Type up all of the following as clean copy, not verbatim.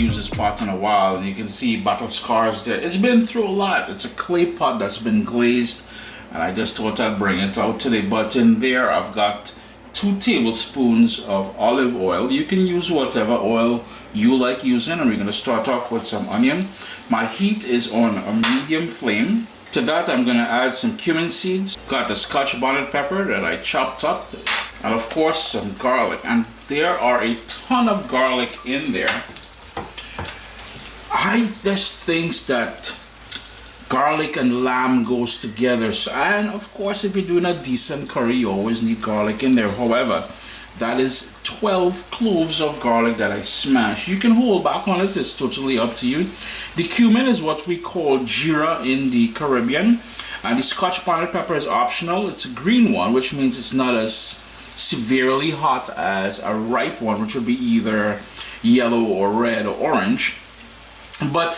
used this pot in a while, and you can see battle scars there. It's been through a lot. It's a clay pot that's been glazed, and I just thought I'd bring it out today. But in there I've got 2 tablespoons of olive oil. You can use whatever oil you like using, and we're going to start off with some onion. My heat is on a medium flame. To that I'm going to add some cumin seeds. Got the Scotch bonnet pepper that I chopped up, and of course some garlic, and there are a ton of garlic in there. I just think that garlic and lamb goes together. So, and of course, if you're doing a decent curry, you always need garlic in there. However, that is 12 cloves of garlic that I smashed. You can hold back on it, it's totally up to you. The cumin is what we call jeera in the Caribbean, and the Scotch bonnet pepper is optional. It's a green one, which means it's not as severely hot as a ripe one, which would be either yellow or red or orange. But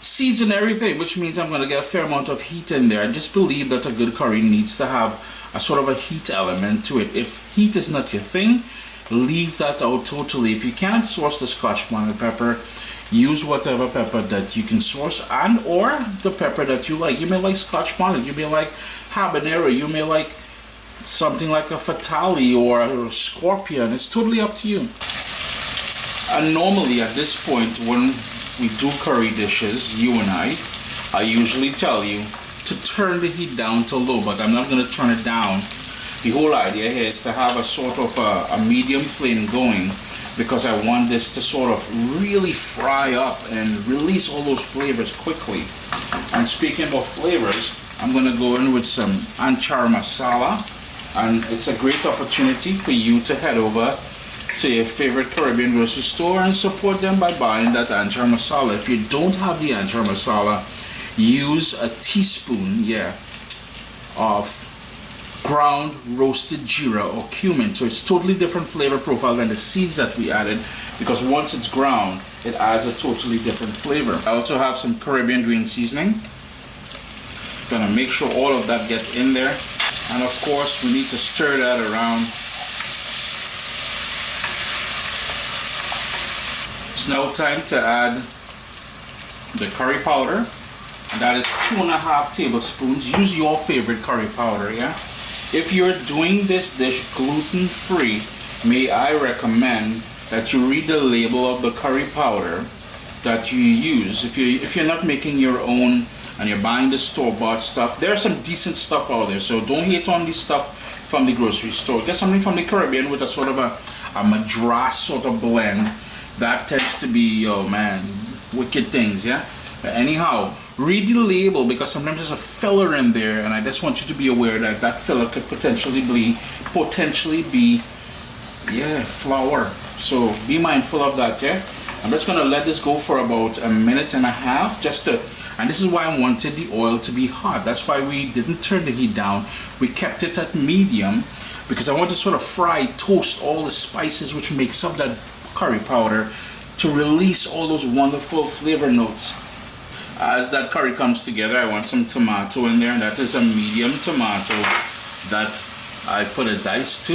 seeds and everything, which means I'm going to get a fair amount of heat in there. I just believe that a good curry needs to have a sort of a heat element to it. If heat is not your thing, leave that out totally. If you can't source the Scotch bonnet pepper, use whatever pepper that you can source, and or the pepper that you like. You may like Scotch bonnet, you may like habanero, you may like something like a fatale or a scorpion. It's totally up to you. And normally at this point, when we do curry dishes, you and I usually tell you to turn the heat down to low, but I'm not going to turn it down. The whole idea here is to have a sort of a medium flame going, because I want this to sort of really fry up and release all those flavors quickly. And speaking of flavors, I'm going to go in with some anchar masala, and it's a great opportunity for you to head over to your favorite Caribbean grocery store and support them by buying that anchar masala. If you don't have the anchar masala, use a teaspoon, of ground roasted jeera or cumin. So it's totally different flavor profile than the seeds that we added, because once it's ground, it adds a totally different flavor. I also have some Caribbean green seasoning. Gonna make sure all of that gets in there, and of course we need to stir that around. It's now time to add the curry powder, and that is 2.5 tablespoons. Use your favorite curry powder, yeah? If you're doing this dish gluten-free, may I recommend that you read the label of the curry powder that you use. If you're not making your own and you're buying the store-bought stuff, there's some decent stuff out there, so don't hate on the stuff from the grocery store. Get something from the Caribbean with a sort of a madras sort of blend. That tends to be, oh man, wicked things, yeah? But anyhow, read the label, because sometimes there's a filler in there, and I just want you to be aware that that filler could potentially be flour. So be mindful of that, yeah? I'm just gonna let this go for about a minute and a half, and this is why I wanted the oil to be hot. That's why we didn't turn the heat down. We kept it at medium, because I want to sort of toast all the spices which makes up that curry powder to release all those wonderful flavor notes. As that curry comes together, I want some tomato in there, and that is a medium tomato that I put a dice to.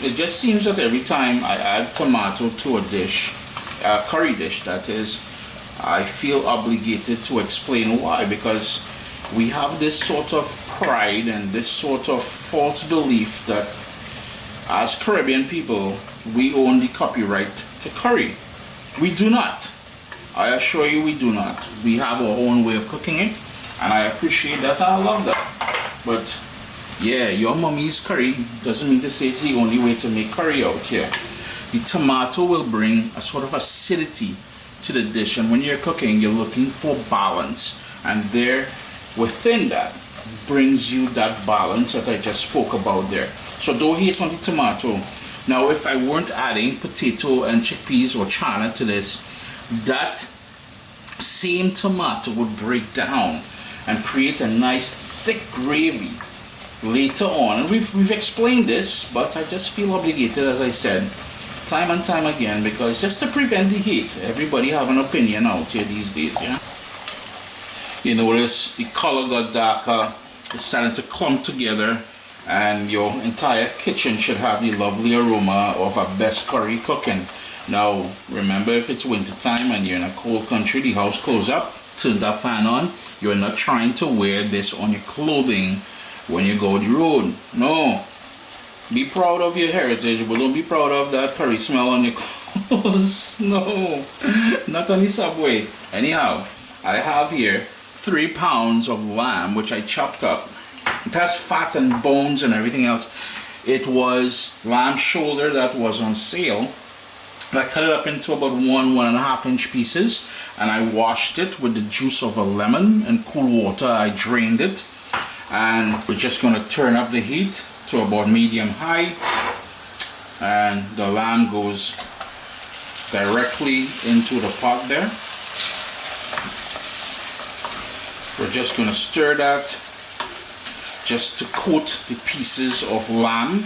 It just seems that every time I add tomato to a dish, a curry dish that is, I feel obligated to explain why, because we have this sort of pride and this sort of false belief that as Caribbean people, we own the copyright to curry. We do not. I assure you, we do not. We have our own way of cooking it, and I appreciate that and I love that. But yeah, your mommy's curry doesn't mean to say it's the only way to make curry out here. The tomato will bring a sort of acidity to the dish, and when you're cooking, you're looking for balance, and there within that brings you that balance that I just spoke about there. So don't hate on the tomato. Now, if I weren't adding potato and chickpeas or chana to this, that same tomato would break down and create a nice thick gravy later on. And we've explained this, but I just feel obligated, as I said, time and time again, because just to prevent the heat. Everybody have an opinion out here these days, yeah? You notice the color got darker, it's starting to clump together, and your entire kitchen should have the lovely aroma of a best curry cooking. Now, remember, if it's winter time and you're in a cold country, the house close up, turn that fan on. You're not trying to wear this on your clothing when you go the road. No. Be proud of your heritage, but don't be proud of that curry smell on your clothes. No. Not on the Subway. Anyhow, I have here 3 pounds of lamb, which I chopped up. It has fat and bones and everything else. It was lamb shoulder that was on sale. I cut it up into about 1.5 inch pieces, and I washed it with the juice of a lemon and cool water. I drained it, and we're just going to turn up the heat to about medium high, and the lamb goes directly into the pot there. We're just going to stir that just to coat the pieces of lamb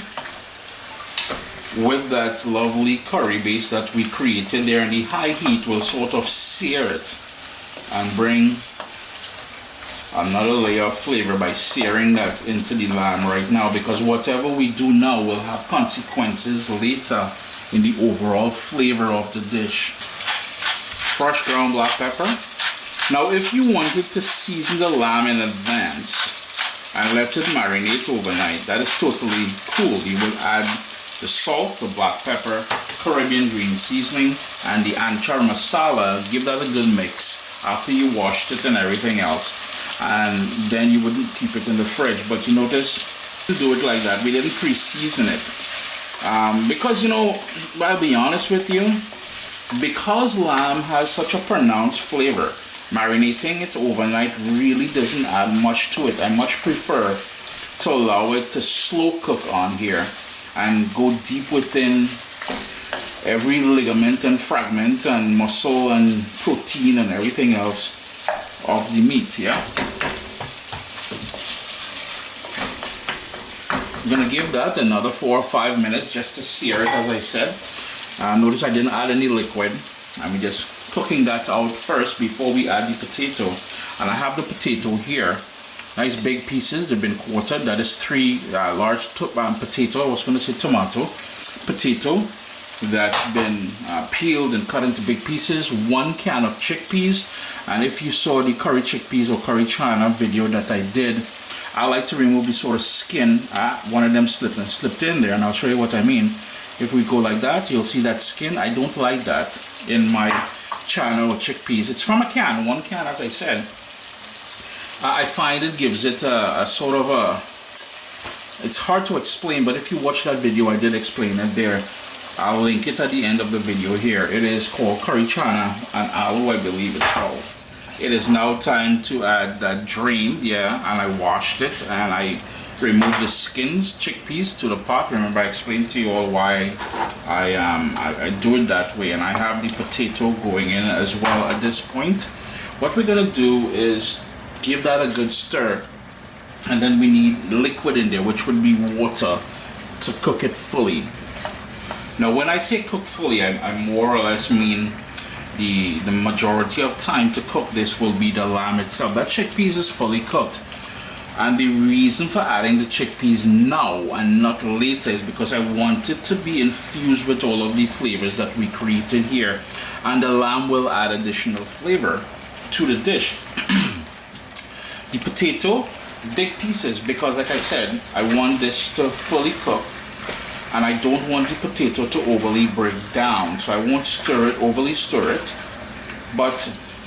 with that lovely curry base that we created there, and the high heat will sort of sear it and bring another layer of flavor by searing that into the lamb right now, because whatever we do now will have consequences later in the overall flavor of the dish. Fresh ground black pepper. Now, if you wanted to season the lamb in advance and let it marinate overnight, that is totally cool. You will add the salt, the black pepper, Caribbean green seasoning, and the anchor masala. Give that a good mix after you washed it and everything else, and then you wouldn't keep it in the fridge. But you notice, to do it like that, we didn't pre-season it because, you know, I'll be honest with you, because lamb has such a pronounced flavor, marinating it overnight really doesn't add much to it. I much prefer to allow it to slow cook on here and go deep within every ligament and fragment and muscle and protein and everything else of the meat. Yeah, I'm gonna give that another 4 or 5 minutes just to sear it, as I said. Notice I didn't add any liquid. I'm just cooking that out first before we add the potato. And I have the potato here. Nice big pieces, they've been quartered. That is 3 large potato, I was going to say tomato. Potato that's been peeled and cut into big pieces. 1 can of chickpeas. And if you saw the curry chickpeas or curry chana video that I did, I like to remove the sort of skin. One of them slipped in there, and I'll show you what I mean. If we go like that, you'll see that skin. I don't like that in my chana or chickpeas. It's from a can, 1 can, as I said. I find it gives it a sort of a, it's hard to explain, but if you watch that video, I did explain it there. I'll link it at the end of the video here. It is called curry chana and aloo, I believe it's called. It is now time to add that drained, yeah, and I washed it and I removed the skins, chickpeas, to the pot. Remember, I explained to you all why I do it that way, and I have the potato going in as well at this point. What we're gonna do is give that a good stir, and then we need liquid in there, which would be water, to cook it fully. Now, when I say cook fully, I more or less mean the majority of time to cook this will be the lamb itself. That chickpeas is fully cooked, and the reason for adding the chickpeas now and not later is because I want it to be infused with all of the flavors that we created here, and the lamb will add additional flavor to the dish. The potato, big pieces, because like I said, I want this to fully cook, and I don't want the potato to overly break down, so I won't overly stir it, but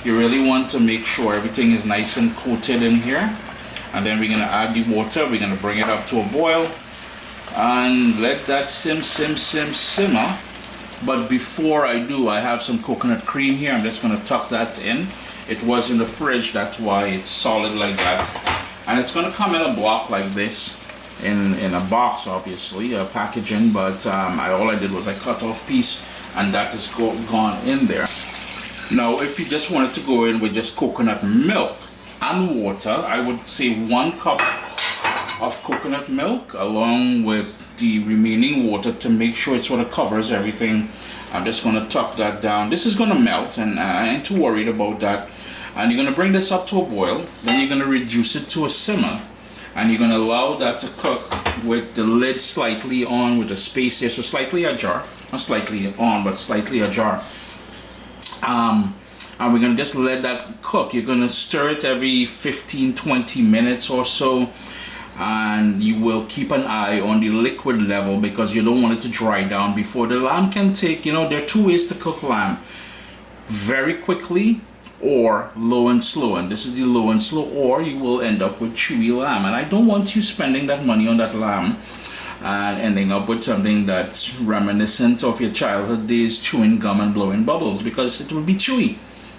you really want to make sure everything is nice and coated in here. And then we're going to add the water. We're going to bring it up to a boil and let that simmer. But before I do, I have some coconut cream here. I'm just going to tuck that in. It was in the fridge, that's why it's solid like that. And it's going to come in a block like this, in a box, obviously, a packaging, but all I did was I cut off piece, and that is gone in there. Now, if you just wanted to go in with just coconut milk and water, I would say 1 cup of coconut milk along with the remaining water to make sure it sort of covers everything. I'm just going to tuck that down. This is going to melt, and I ain't too worried about that. And you're going to bring this up to a boil, then you're going to reduce it to a simmer, and you're going to allow that to cook with the lid slightly on, with the space here, so slightly ajar. not slightly on, but slightly ajar. And we're gonna just let that cook. You're gonna stir it every 15-20 minutes or so, and you will keep an eye on the liquid level because you don't want it to dry down before the lamb can take, you know, there are two ways to cook lamb: very quickly or low and slow. And this is the low and slow, or you will end up with chewy lamb. And I don't want you spending that money on that lamb and ending up with something that's reminiscent of your childhood days, chewing gum and blowing bubbles, because it will be chewy,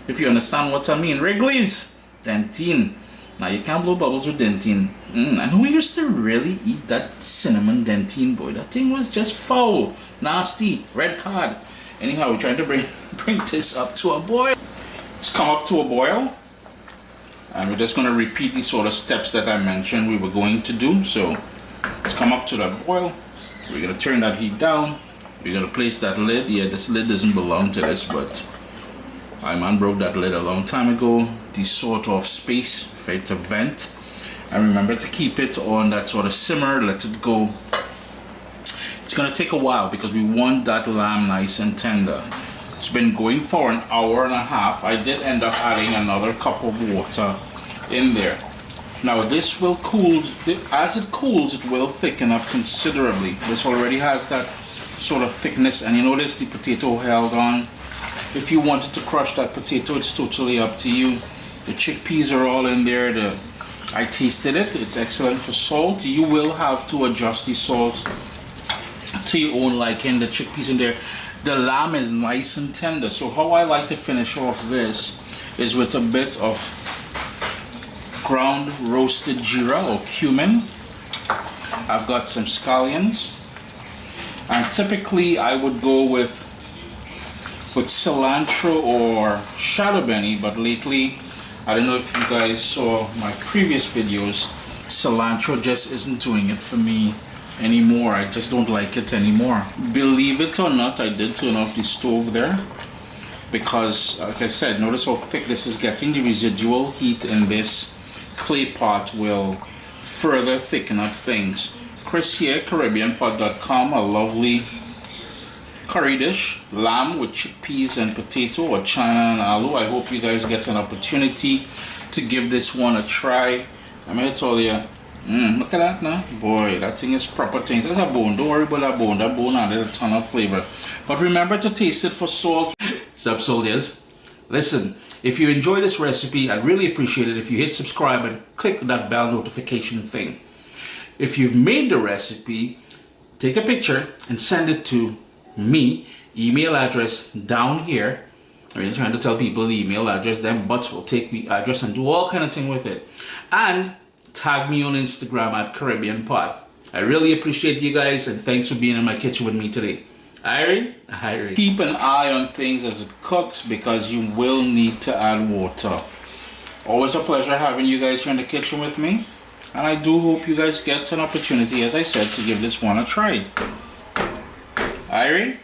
if you understand what I mean. Wrigley's Dentine. Now you can't blow bubbles with Dentine. And who used to really eat that cinnamon Dentine, boy? That thing was just foul, nasty, red card. Anyhow, we're trying to bring this up to a boil. It's come up to a boil, and we're just going to repeat the sort of steps that I mentioned we were going to do. So it's come up to that boil. We're going to turn that heat down. We're going to place that lid. Yeah, this lid doesn't belong to this, but my man broke that lid a long time ago. The sort of space for it to vent. And remember to keep it on that sort of simmer, let it go. It's going to take a while because we want that lamb nice and tender. It's been going for an hour and a half. I did end up adding another cup of water in there. Now this will cool, as it cools it will thicken up considerably. This already has that sort of thickness, and you notice the potato held on. If you wanted to crush that potato, it's totally up to you. The chickpeas are all in there. I tasted it, it's excellent for salt. You will have to adjust the salt to your own liking. The chickpeas in there. The lamb is nice and tender, so how I like to finish off this is with a bit of ground roasted jeera or cumin. I've got some scallions, and typically I would go with cilantro or shadow benny, but lately, I don't know if you guys saw my previous videos, cilantro just isn't doing it for me anymore. I just don't like it anymore. Believe it or not, I did turn off the stove there because, like I said, notice how thick this is getting. The residual heat in this clay pot will further thicken up things. Chris here, CaribbeanPot.com, a lovely curry dish, lamb with chickpeas and potato, or chana and aloo. I hope you guys get an opportunity to give this one a try. I'm here to tell you, look at that now. Boy, that thing is proper thing. There's a bone. Don't worry about that bone. That bone added a ton of flavor. But remember to taste it for salt. Sup, soldiers? Listen, if you enjoy this recipe, I'd really appreciate it if you hit subscribe and click that bell notification thing. If you've made the recipe, take a picture and send it to me. Email address down here. I mean, trying to tell people the email address, them butts will take the address and do all kind of thing with it. And tag me on Instagram at Caribbean Pot. I really appreciate you guys, and thanks for being in my kitchen with me today. Irie. Keep an eye on things as it cooks because you will need to add water. Always a pleasure having you guys here in the kitchen with me, and I do hope you guys get an opportunity, as I said, to give this one a try. Irie.